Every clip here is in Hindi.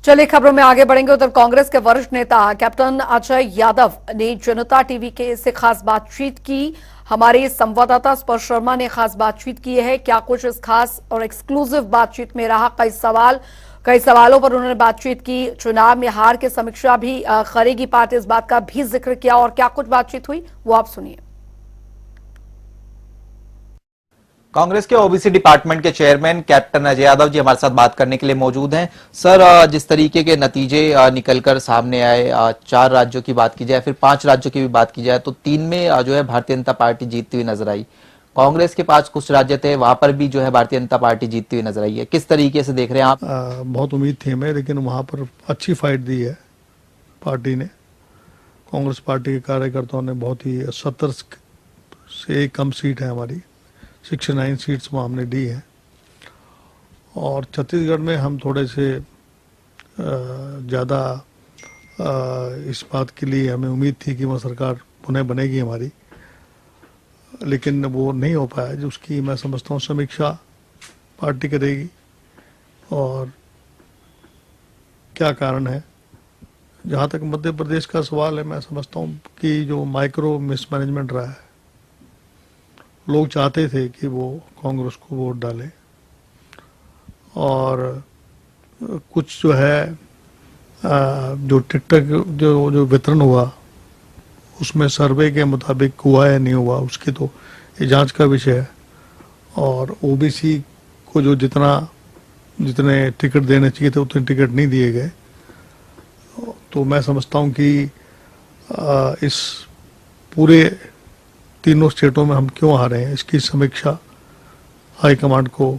चलिए खबरों में आगे बढ़ेंगे। उधर कांग्रेस के वरिष्ठ नेता कैप्टन अजय यादव ने जनता टीवी के से खास बातचीत की। हमारे संवाददाता स्पर्श शर्मा ने खास बातचीत की है। क्या कुछ इस खास और एक्सक्लूसिव बातचीत में रहा, कई सवालों पर उन्होंने बातचीत की। चुनाव में हार की समीक्षा भी करेगी पार्टी, इस बात का भी जिक्र किया। और क्या कुछ बातचीत हुई वो आप सुनिए। कांग्रेस के ओबीसी डिपार्टमेंट के चेयरमैन कैप्टन अजय यादव जी हमारे साथ बात करने के लिए मौजूद हैं। सर, जिस तरीके के नतीजे निकलकर सामने आए, 4 राज्यों की बात की जाए, फिर 5 राज्यों की भी बात की जाए, तो 3 में जो है भारतीय जनता पार्टी जीतती हुई नजर आई। कांग्रेस के 5 कुछ राज्य थे, वहां पर भी जो है भारतीय जनता पार्टी जीतती हुई नजर आई है। किस तरीके से देख रहे हैं आप? बहुत उम्मीद थी हमें, लेकिन वहां पर अच्छी फाइट दी है पार्टी ने। कांग्रेस पार्टी के कार्यकर्ताओं ने बहुत ही 70 से कम सीट है हमारी, 69 सीट्स वो हमने दी है। और छत्तीसगढ़ में हम थोड़े से ज़्यादा इस बात के लिए हमें उम्मीद थी कि वह सरकार पुनः बनेगी हमारी, लेकिन वो नहीं हो पाया। जो उसकी मैं समझता हूँ समीक्षा पार्टी करेगी और क्या कारण है। जहाँ तक मध्य प्रदेश का सवाल है, मैं समझता हूँ कि जो माइक्रो मिसमैनेजमेंट रहा है, लोग चाहते थे कि वो कांग्रेस को वोट डाले, और कुछ जो है जो टिकट जो वितरण हुआ उसमें सर्वे के मुताबिक हुआ या नहीं हुआ, उसकी तो ये जांच का विषय है। और ओबीसी को जो जितने टिकट देने चाहिए थे उतने टिकट नहीं दिए गए। तो मैं समझता हूँ कि इस पूरे तीनों स्टेटों में हम क्यों आ रहे हैं, इसकी समीक्षा हाईकमांड को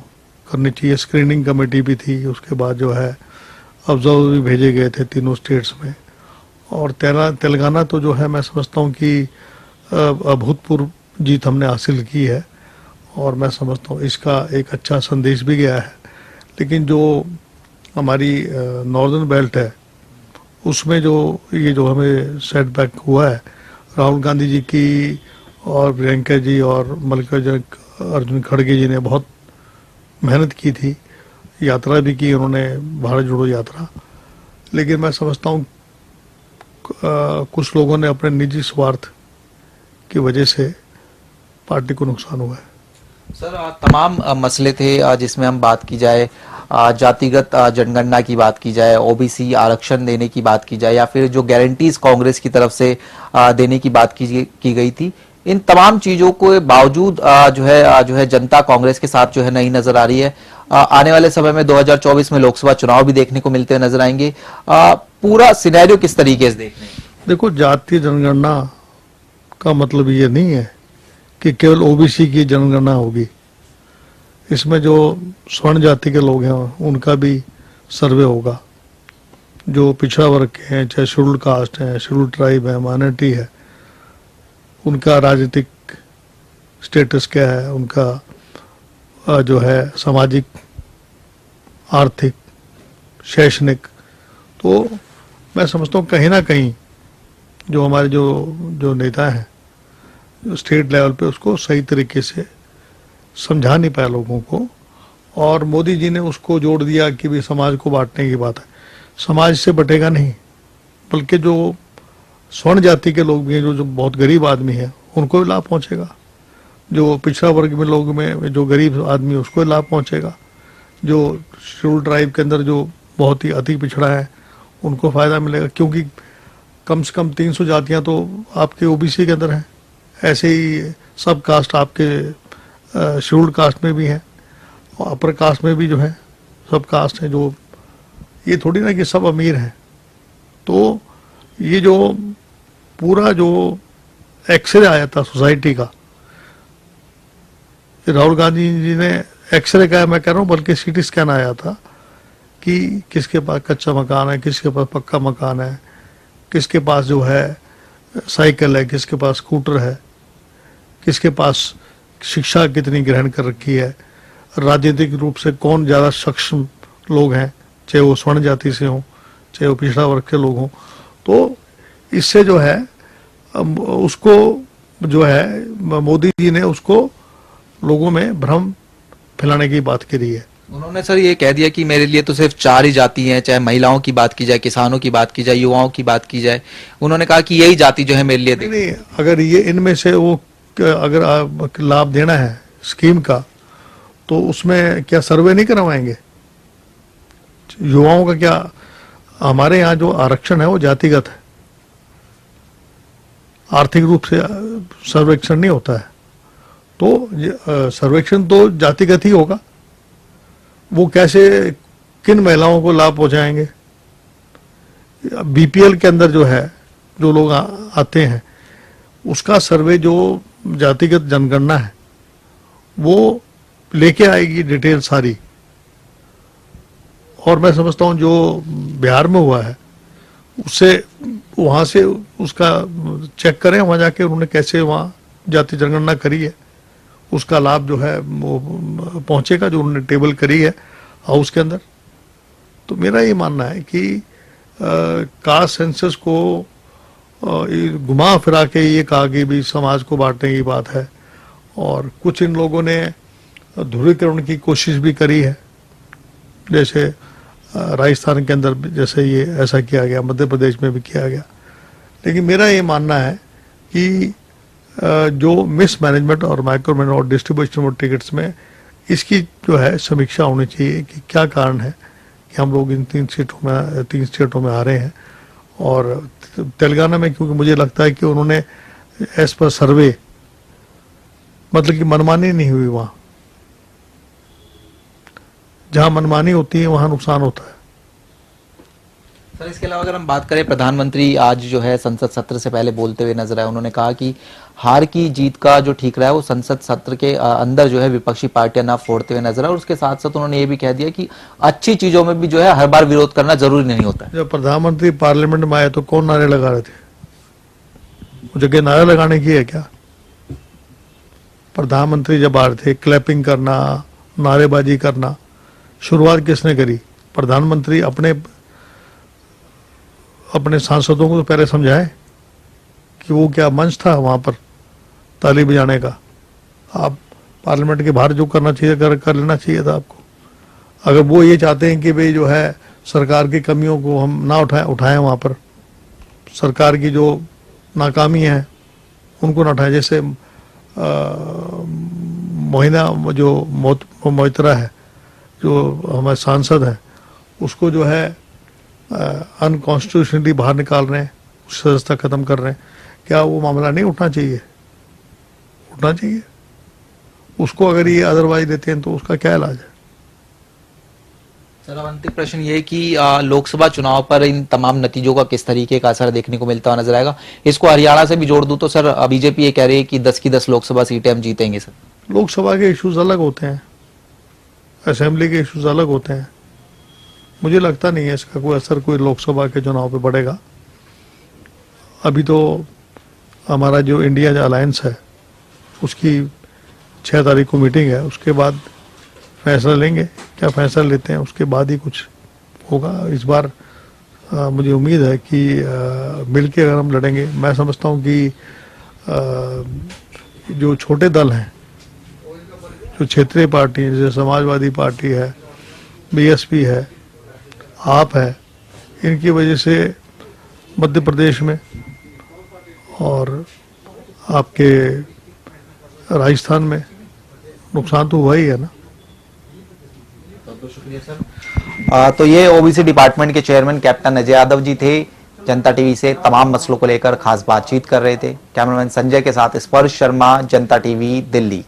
करनी चाहिए। स्क्रीनिंग कमेटी भी थी, उसके बाद जो है ऑब्जर्वर भी भेजे गए थे तीनों स्टेट्स में। और तेलंगाना तो जो है मैं समझता हूँ कि अभूतपूर्व जीत हमने हासिल की है, और मैं समझता हूँ इसका एक अच्छा संदेश भी गया है। लेकिन जो हमारी नॉर्दर्न बेल्ट है, उसमें जो हमें सेटबैक हुआ है, राहुल गांधी जी की और प्रियंका जी और मल्लिकार्जुन खड़गे जी ने बहुत मेहनत की थी, यात्रा भी की उन्होंने, भारत जोड़ो यात्रा। लेकिन मैं समझता हूँ कुछ लोगों ने अपने निजी स्वार्थ की वजह से पार्टी को नुकसान हुआ है। सर, तमाम मसले थे, जिसमें हम बात की जाए, जातिगत जनगणना की बात की जाए, ओबीसी आरक्षण देने की बात की जाए, या फिर जो गारंटीज कांग्रेस की तरफ से देने की बात की गई थी, इन तमाम चीजों के बावजूद जो है जनता कांग्रेस के साथ जो है नहीं नजर आ रही है। आने वाले समय में 2024 में लोकसभा चुनाव भी देखने को मिलते नजर आएंगे। पूरा सिनेरियो किस तरीके से देख रहे हैं? देखो, जातीय जनगणना का मतलब ये नहीं है कि केवल ओबीसी की जनगणना होगी। इसमें जो स्वर्ण जाति के लोग हैं उनका भी सर्वे होगा। जो पिछड़ा वर्ग के हैं, चाहे शेड्यूल्ड कास्ट है, शेड्यूल्ड ट्राइब है, माइनॉरिटी है, उनका राजनीतिक स्टेटस क्या है, उनका जो है सामाजिक, आर्थिक, शैक्षणिक। तो मैं समझता हूँ कहीं ना कहीं जो हमारे जो नेता हैं स्टेट लेवल पे उसको सही तरीके से समझा नहीं पाया लोगों को, और मोदी जी ने उसको जोड़ दिया कि भी समाज को बांटने की बात है। समाज से बटेगा नहीं, बल्कि जो स्वर्ण जाति के लोग भी हैं, जो बहुत गरीब आदमी है, उनको भी लाभ पहुंचेगा। जो पिछड़ा वर्ग में लोग में जो गरीब आदमी है उसको भी लाभ पहुंचेगा। जो शेड्यूल ट्राइब के अंदर जो बहुत ही अति पिछड़ा है उनको फायदा मिलेगा, क्योंकि कम से कम 300 जातियां तो आपके ओबीसी के अंदर हैं। ऐसे ही सब कास्ट आपके शेड्यूल्ड कास्ट में भी हैं, और अपर कास्ट में भी जो है सब कास्ट हैं। जो ये थोड़ी ना कि सब अमीर हैं। तो ये जो पूरा जो एक्सरे आया था सोसाइटी का, राहुल गांधी जी ने एक्सरे का, मैं कह रहा हूँ बल्कि सीटी स्कैन आया था कि किसके पास कच्चा मकान है, किसके पास पक्का मकान है, किसके पास जो है साइकिल है, किसके पास स्कूटर है, किसके पास शिक्षा कितनी ग्रहण कर रखी है, राजनीतिक रूप से कौन ज़्यादा सक्षम लोग हैं, चाहे वो स्वर्ण जाति से हों, चाहे वो पिछड़ा वर्ग के लोग हों। तो इससे जो है उसको जो है मोदी जी ने उसको लोगों में भ्रम फैलाने की बात करी है। उन्होंने सर ये कह दिया कि मेरे लिए तो सिर्फ 4 ही जाति हैं, चाहे महिलाओं की बात की जाए, किसानों की बात की जाए, युवाओं की बात की जाए। उन्होंने कहा कि यही जाति जो है मेरे लिए नहीं नहीं, अगर ये इनमें से वो अगर आप लाभ देना है स्कीम का, तो उसमें क्या सर्वे नहीं करवाएंगे? युवाओं का क्या, हमारे यहाँ जो आरक्षण है वो जातिगत है, आर्थिक रूप से सर्वेक्षण नहीं होता है। तो सर्वेक्षण तो जातिगत ही होगा। वो कैसे, किन महिलाओं को लाभ पहुंचाएंगे? बीपीएल के अंदर जो है, जो लोग आते हैं, उसका सर्वे जो जातिगत जनगणना है वो लेके आएगी डिटेल सारी। और मैं समझता हूं जो बिहार में हुआ है उससे, वहां से उसका चेक करें, वहां जाके उन्होंने कैसे वहां जाति जनगणना करी है, उसका लाभ जो है वो पहुंचेगा, जो उन्होंने टेबल करी है हाउस के अंदर। तो मेरा ये मानना है कि कास्ट सेंसस को घुमा फिरा के ये कहा कि भी समाज को बांटने की बात है, और कुछ इन लोगों ने ध्रुवीकरण की कोशिश भी करी है, जैसे राजस्थान के अंदर जैसे ये ऐसा किया गया, मध्य प्रदेश में भी किया गया। लेकिन मेरा ये मानना है कि जो मिस मैनेजमेंट और माइक्रो मैनेजमेंट और डिस्ट्रीब्यूशन ऑफ टिकट्स में इसकी जो है समीक्षा होनी चाहिए कि क्या कारण है कि हम लोग इन 3 स्टेटों में आ रहे हैं। और तेलंगाना में क्योंकि मुझे लगता है कि उन्होंने एज पर सर्वे, मतलब कि मनमानी नहीं हुई, वहां जहां मनमानी होती है वहां नुकसान होता है। सर इसके अलावा अगर हम बात करें, प्रधानमंत्री आज जो है संसद सत्र से पहले बोलते हुए नजर आए। उन्होंने कहा कि हार की जीत का जो ठीक रहा है वो संसद सत्र के अंदर जो है विपक्षी पार्टियां ना फोड़ते हुए नजर आए। और उसके साथ साथ उन्होंने ये भी कह दिया कि अच्छी चीजों में भी जो है हर बार विरोध करना जरूरी नहीं होता है। जब प्रधानमंत्री पार्लियामेंट में आए तो कौन नारे लगा रहे थे? वो जगह नारे लगाने की है क्या? प्रधानमंत्री जब आ रहे थे, क्लैपिंग करना, नारेबाजी करना, शुरुआत किसने करी? प्रधानमंत्री अपने सांसदों को तो पहले समझाए कि वो क्या मंच था वहां पर ताली बजाने का। आप पार्लियामेंट के बाहर जो करना चाहिए कर लेना चाहिए था आपको। अगर वो ये चाहते हैं कि भाई जो है सरकार की कमियों को हम ना उठाएं वहां पर, सरकार की जो नाकामी है उनको ना उठाएं। जैसे मोइत्रा है जो हमारे सांसद हैं, उसको जो है अनकॉन्स्टिट्यूशनली बाहर निकाल रहे हैं, सदस्यता खत्म कर रहे हैं। क्या वो मामला नहीं उठना चाहिए? उठना चाहिए उसको। अगर ये अदरवाइज देते हैं तो उसका क्या इलाज है? सर अब अंतिम प्रश्न ये है कि लोकसभा चुनाव पर इन तमाम नतीजों का किस तरीके का असर देखने को मिलता हुआ नजर आएगा? इसको हरियाणा से भी जोड़ दूं तो सर बीजेपी ये कह रही है कि 10 की 10 लोकसभा सीटें हम जीतेंगे। सर लोकसभा के इश्यूज अलग होते हैं, असेंबली के इश्यूज अलग होते हैं। मुझे लगता नहीं है इसका कोई असर कोई लोकसभा के चुनाव पे पड़ेगा। अभी तो हमारा जो इंडिया अलायंस है उसकी 6 तारीख को मीटिंग है, उसके बाद फैसला लेंगे। क्या फैसला लेते हैं उसके बाद ही कुछ होगा। इस बार मुझे उम्मीद है कि मिलके अगर हम लड़ेंगे, मैं समझता हूँ कि जो छोटे दल हैं, जो क्षेत्रीय पार्टी है, जैसे समाजवादी पार्टी है, बीएसपी है, आप है, इनकी वजह से मध्य प्रदेश में और आपके राजस्थान में नुकसान तो हुआ ही है ना। तो शुक्रिया सर। तो ये ओबीसी डिपार्टमेंट के चेयरमैन कैप्टन अजय यादव जी थे, जनता टीवी से तमाम मसलों को लेकर खास बातचीत कर रहे थे। कैमरामैन संजय के साथ स्पर्श शर्मा, जनता टीवी, दिल्ली।